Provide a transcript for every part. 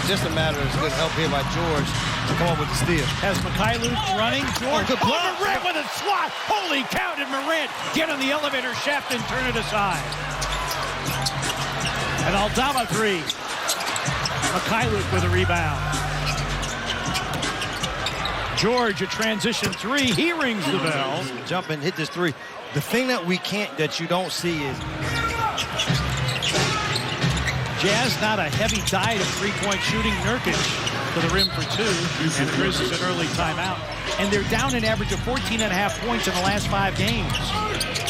just a matter of good help here by George to come up with the steal. Has Mikhailuk running. George good block. Morant with a swat. Holy cow, did Morant get on the elevator shaft and turn it aside. An Aldama three. Mikhailuk with a rebound. George, a transition three. He rings the bell. Jump and hit this three. The thing that you don't see is Jazz not a heavy diet of three-point shooting. Nurkic to the rim for two, and the Grizzlies an early timeout. And they're down an average of 14.5 points in the last 5 games.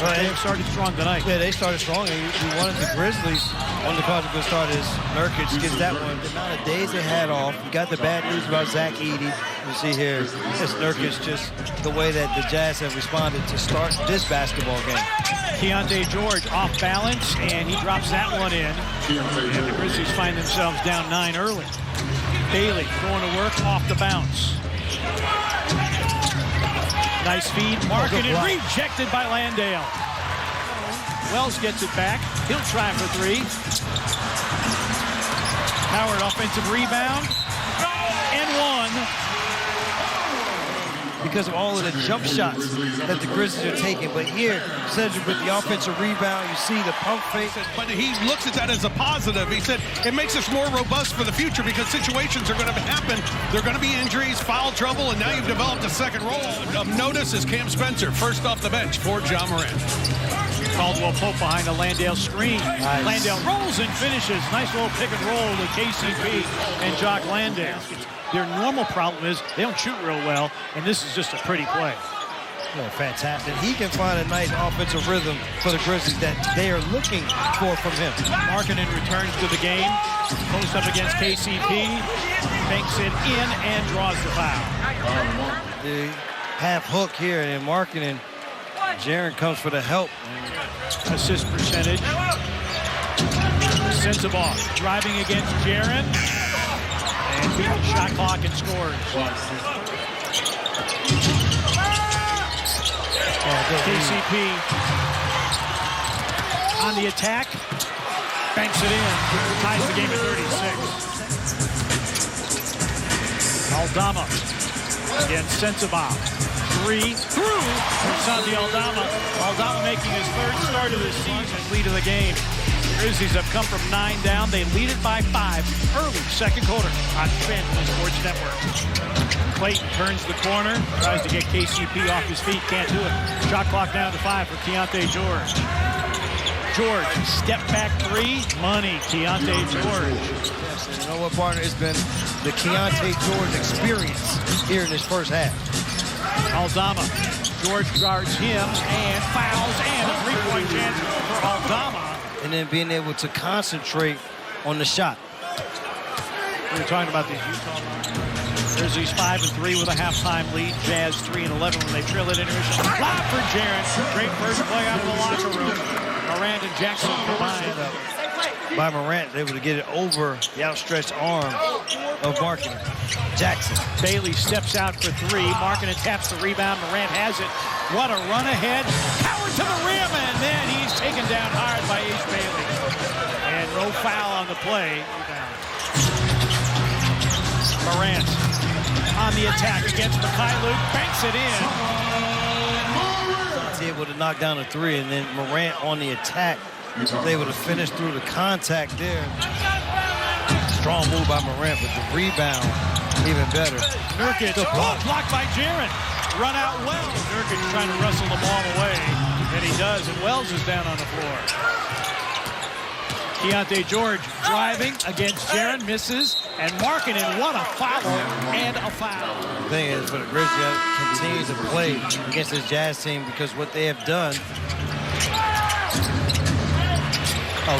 Right. They've started strong tonight. Yeah, they started strong. And you wanted the Grizzlies. One of the cards a good start is Nurkic gets that one. The amount of days they had off. You got the bad news about Zach Edey. You see here, it's Nurkic, just the way that the Jazz have responded to start this basketball game. Keontae George off balance, and he drops that one in. And the Grizzlies find themselves down 9 early. Bailey going to work off the bounce. Nice feed. Marketed, rejected by Landale. Wells gets it back. He'll try for three. Howard offensive rebound. And one. Because of all of the jump shots that the Grizzlies are taking. But here, Cedric with the offensive rebound, you see the pump fake. But he looks at that as a positive. He said it makes us more robust for the future because situations are going to happen. There are going to be injuries, foul trouble, and now you've developed a second role. Of notice is Cam Spencer, first off the bench for Ja Morant. Caldwell Pope behind a Landale screen. Nice. Landale rolls and finishes. Nice little pick and roll with KCP and Jock Landale. Their normal problem is they don't shoot real well, and this is just a pretty play. Yeah, fantastic. He can find a nice offensive rhythm for the Grizzlies that they are looking for from him. Markkanen returns to the game. Post up against KCP. Banks it in and draws the foul. The half hook here, and Markkanen. Jaren comes for the help. Assist percentage. Sensabaugh driving against Jaren. And beat the shot clock and scores. KCP on the attack. Banks it in. Ties the game at 36. Aldama against Sensabaugh. Three through Santi Aldama. Aldama making his 3rd start of the season. Lead of the game. Grizzlies have come from 9 down. They lead it by 5 early second quarter on FanDuel Sports Network. Clayton turns the corner, tries to get KCP off his feet, can't do it. Shot clock down to 5 for Keontae George. George, step back three, money. Keontae George. Yes, you know what, partner? It's been the Keontae George experience here in this first half. Aldama. George guards him and fouls, and a three-point chance for Aldama. And then being able to concentrate on the shot. We were talking about these Utah Grizzlies 5-3 with a halftime lead. Jazz 3-11 when they trail it intermission. Lob for Jaren. Great first play out of the locker room. Morant and Jackson combined. By Morant, able to get it over the outstretched arm of Markkanen. Jackson. Bailey steps out for three. Markkanen taps the rebound. Morant has it. What a run ahead. Howard to the rim, and then he's taken down hard by Ace Bailey. And no foul on the play. Morant on the attack against Mikhailuk. Banks it in. He's able to knock down a three, and then Morant on the attack. Was able to finish through the contact there. Strong move by Morant, but the rebound even better. Nurkic, blocked by Jaren. Run out Wells. Nurkic trying to wrestle the ball away, and he does, and Wells is down on the floor. Keontae George driving against Jaren, misses, and Markkanen, what a foul and a foul. The thing is, for the Grizzlies, continue to play against this Jazz team because what they have done.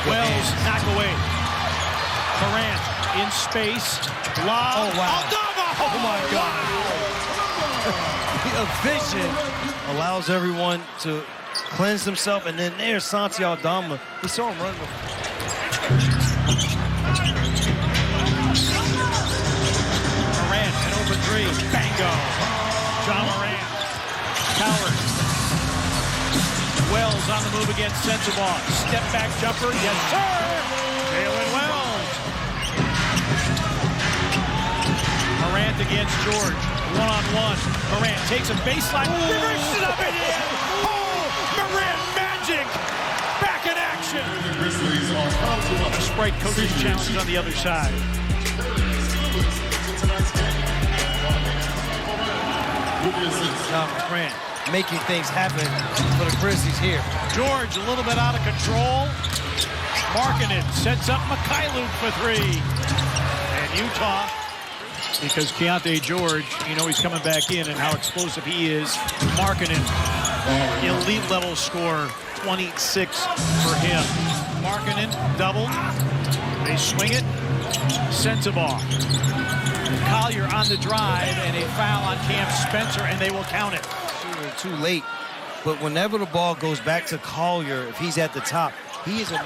Wells, knock away. Morant in space. Lob. Oh, wow. Aldama. Oh, my God. The vision allows everyone to cleanse themselves, and then there's Santi Aldama. We saw him run before. Morant and over three. Bango. Ja Morant. Howard. Wells on the move against Sensabaugh. Step back jumper. Yes, sir. Jalen Wells. Morant against George. One-on-one. Morant takes a baseline. Reverses it up and in. Oh, Morant magic. Back in action. A Sprite coaching challenge on the other side. John Morant making things happen for the Grizzlies here. George a little bit out of control. Markkanen sets up Mikhailuk for three. And Utah, because Keontae George, you know he's coming back in and how explosive he is. Markkanen, elite level scorer, 26 for him. Markkanen doubled. They swing it. Sensabaugh. Collier on the drive and a foul on Cam Spencer, and they will count it. Too late, but whenever the ball goes back to Collier, if he's at the top, he is a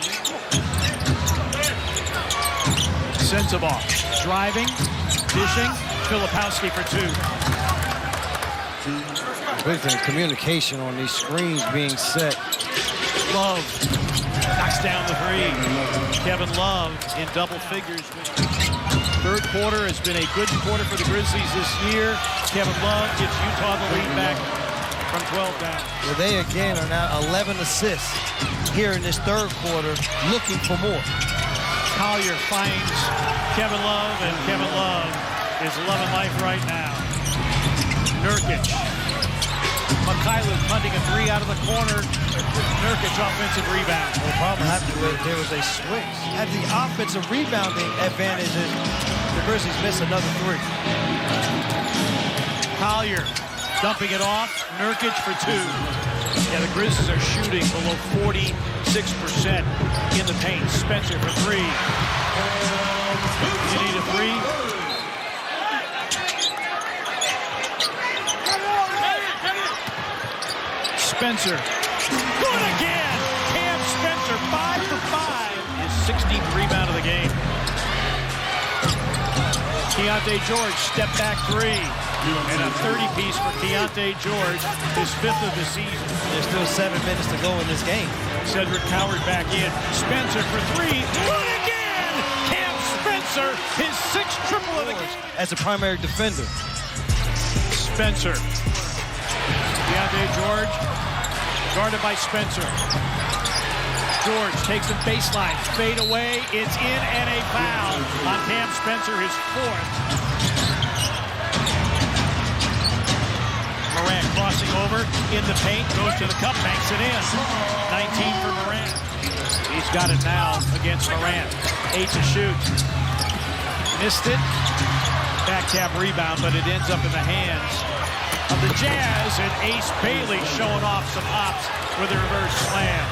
Sensabaugh driving, dishing, Filipowski for two. Big thing, communication on these screens being set. Love knocks down the three. Kevin Love in double figures. Third quarter has been a good quarter for the Grizzlies this year. Kevin Love gives Utah the lead back from 12 down. Well, they again are now 11 assists here in this third quarter, looking for more. Collier finds Kevin Love, and Kevin Love is loving life right now. Nurkic. Mikhailuk punting a three out of the corner. Nurkic offensive rebound. Well, the problem happened with there was a switch. At the offensive rebounding advantages, the Grizzlies miss another three. Collier dumping it off. Nurkic for two. Yeah, the Grizzlies are shooting below 46% in the paint. Spencer for three. You need a three. Spencer. Good again. Cam Spencer, 5 for 5. His 16th rebound of the game. Keontae George, step back three. And a 30-piece for Keontae George, his 5th of the season. There's still 7 minutes to go in this game. Cedric Howard back in. Spencer for three. Good again! Cam Spencer, his 6th triple of the game. As a primary defender. Spencer. Keontae George, guarded by Spencer. George takes the baseline, fade away, it's in, and a foul on Cam Spencer, his 4th. Morant crossing over in the paint, goes to the cup, banks it in. 19 for Morant. He's got it now against Morant. 8 to shoot. Missed it. Back tap rebound, but it ends up in the hands of the Jazz, and Ace Bailey showing off some hops with a reverse slam.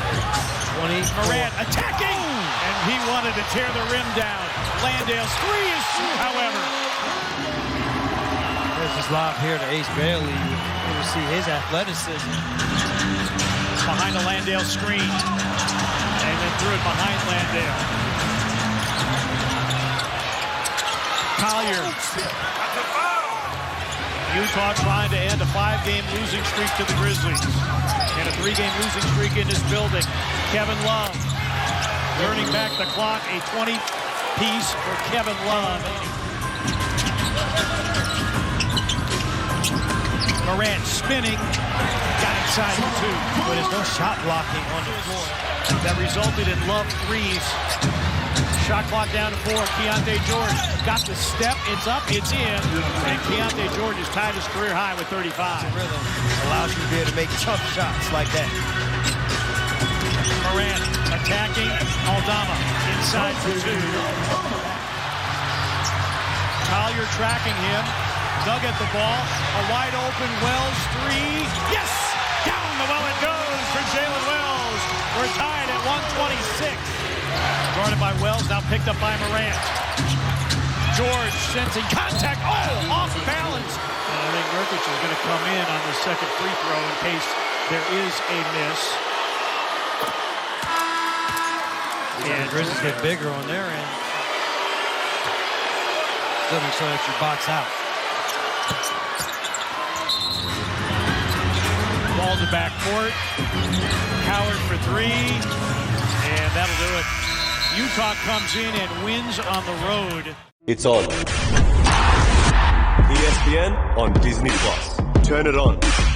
24. Morant attacking, and he wanted to tear the rim down. Landale's three is through, however. There's this lob here to Ace Bailey. You can see his athleticism. Behind the Landale screen, and then threw it behind Landale. Collier. Utah trying to end a 5-game losing streak to the Grizzlies. And a 3-game losing streak in this building. Kevin Love turning back the clock. A 20-piece for Kevin Love. Morant spinning. Got inside for two. But there's no shot blocking on the floor. That resulted in Love threes. Shot clock down to 4. Keontae George got the step. It's up. It's in. And Keontae George has tied his career high with 35. Rhythm allows you to be able to make tough shots like that. Morant attacking. Aldama inside for two. Collier tracking him. Dug at the ball. A wide open Wells three. Yes! Down the well it goes for Jalen Wells. We're tied at 126. Guarded by Wells, now picked up by Morant. George sensing contact. Oh, off balance. And I think Nurkic is going to come in on the second free throw in case there is a miss. And the Grizzlies get bigger on their end. Still make sure that you box out. Ball to backcourt. Howard for three. And that'll do it. Utah comes in and wins on the road. It's on. The ESPN on Disney+. Turn it on.